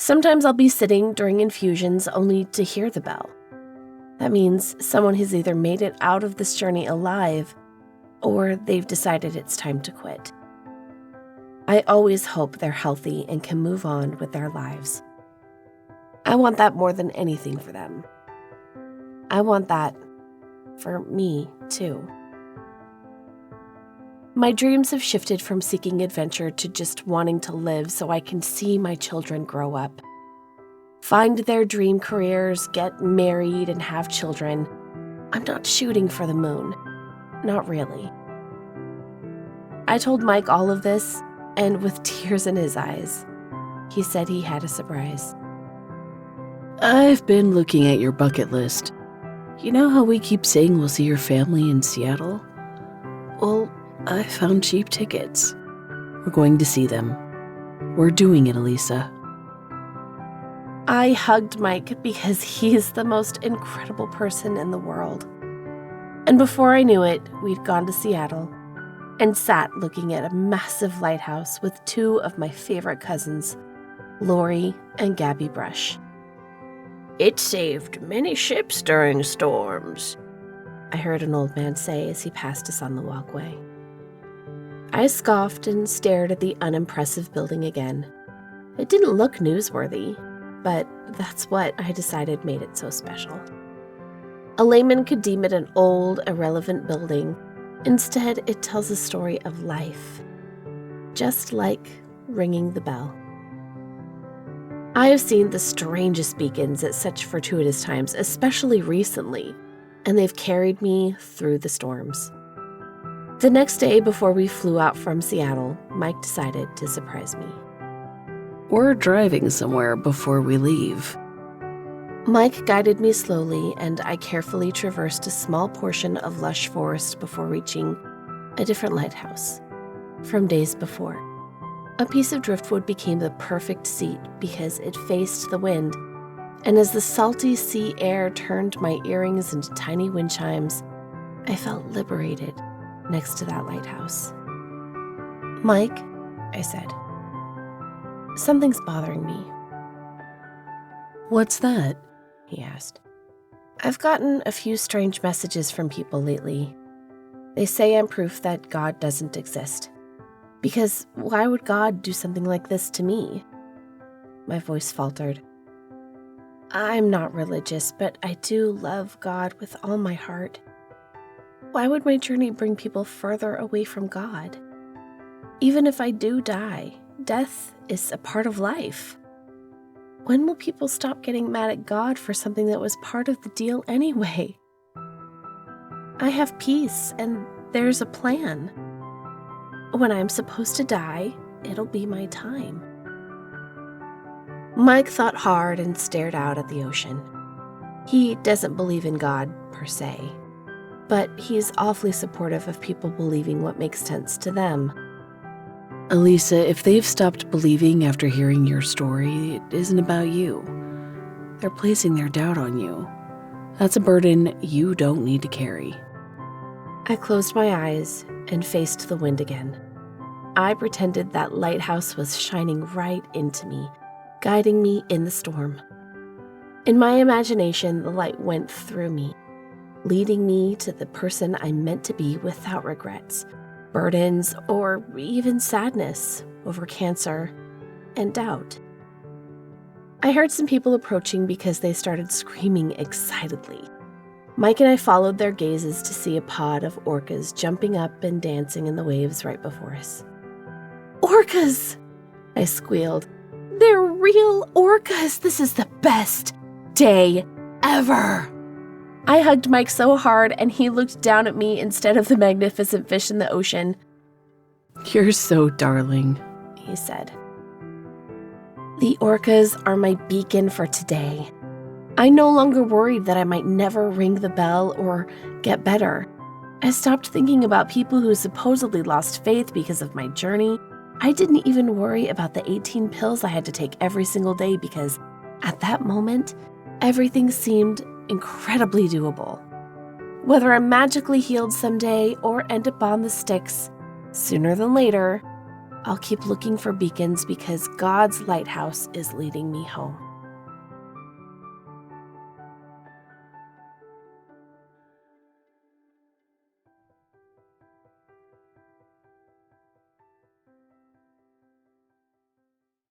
Sometimes I'll be sitting during infusions only to hear the bell. That means someone has either made it out of this journey alive or they've decided it's time to quit. I always hope they're healthy and can move on with their lives. I want that more than anything for them. I want that for me, too. My dreams have shifted from seeking adventure to just wanting to live so I can see my children grow up. Find their dream careers, get married, and have children. I'm not shooting for the moon. Not really. I told Mike all of this, and with tears in his eyes, he said he had a surprise. I've been looking at your bucket list. You know how we keep saying we'll see your family in Seattle? Well, I found cheap tickets. We're going to see them. We're doing it, Elisa. I hugged Mike because he is the most incredible person in the world. And before I knew it, we'd gone to Seattle and sat looking at a massive lighthouse with two of my favorite cousins, Lori and Gabby Brush. "It saved many ships during storms," I heard an old man say as he passed us on the walkway. I scoffed and stared at the unimpressive building again. It didn't look newsworthy, but that's what I decided made it so special. A layman could deem it an old, irrelevant building. Instead, it tells a story of life, just like ringing the bell. I have seen the strangest beacons at such fortuitous times, especially recently, and they've carried me through the storms. The next day before we flew out from Seattle, Mike decided to surprise me. We're driving somewhere before we leave. Mike guided me slowly, and I carefully traversed a small portion of lush forest before reaching a different lighthouse from days before. A piece of driftwood became the perfect seat because it faced the wind, and as the salty sea air turned my earrings into tiny wind chimes, I felt liberated next to that lighthouse. "Mike," I said, "something's bothering me." What's that? He asked. "I've gotten a few strange messages from people lately. They say I'm proof that God doesn't exist. Because why would God do something like this to me?" My voice faltered. "I'm not religious, but I do love God with all my heart. Why would my journey bring people further away from God? Even if I do die, death is a part of life. When will people stop getting mad at God for something that was part of the deal anyway? I have peace, and there's a plan. When I'm supposed to die, it'll be my time." Mike thought hard and stared out at the ocean. He doesn't believe in God, per se, but he's awfully supportive of people believing what makes sense to them. Elisa, if they've stopped believing after hearing your story, it isn't about you. They're placing their doubt on you. That's a burden you don't need to carry. I closed my eyes and faced the wind again. I pretended that lighthouse was shining right into me, guiding me in the storm. In my imagination, the light went through me, leading me to the person I'm meant to be without regrets, burdens, or even sadness over cancer and doubt. I heard some people approaching because they started screaming excitedly. Mike and I followed their gazes to see a pod of orcas jumping up and dancing in the waves right before us. "Orcas!" I squealed. "They're real orcas! This is the best day ever!" I hugged Mike so hard, and he looked down at me instead of the magnificent fish in the ocean. You're so darling, he said. The orcas are my beacon for today. I no longer worried that I might never ring the bell or get better. I stopped thinking about people who supposedly lost faith because of my journey. I didn't even worry about the 18 pills I had to take every single day because, at that moment, everything seemed incredibly doable. Whether I'm magically healed someday or end up on the sticks, sooner than later, I'll keep looking for beacons because God's lighthouse is leading me home.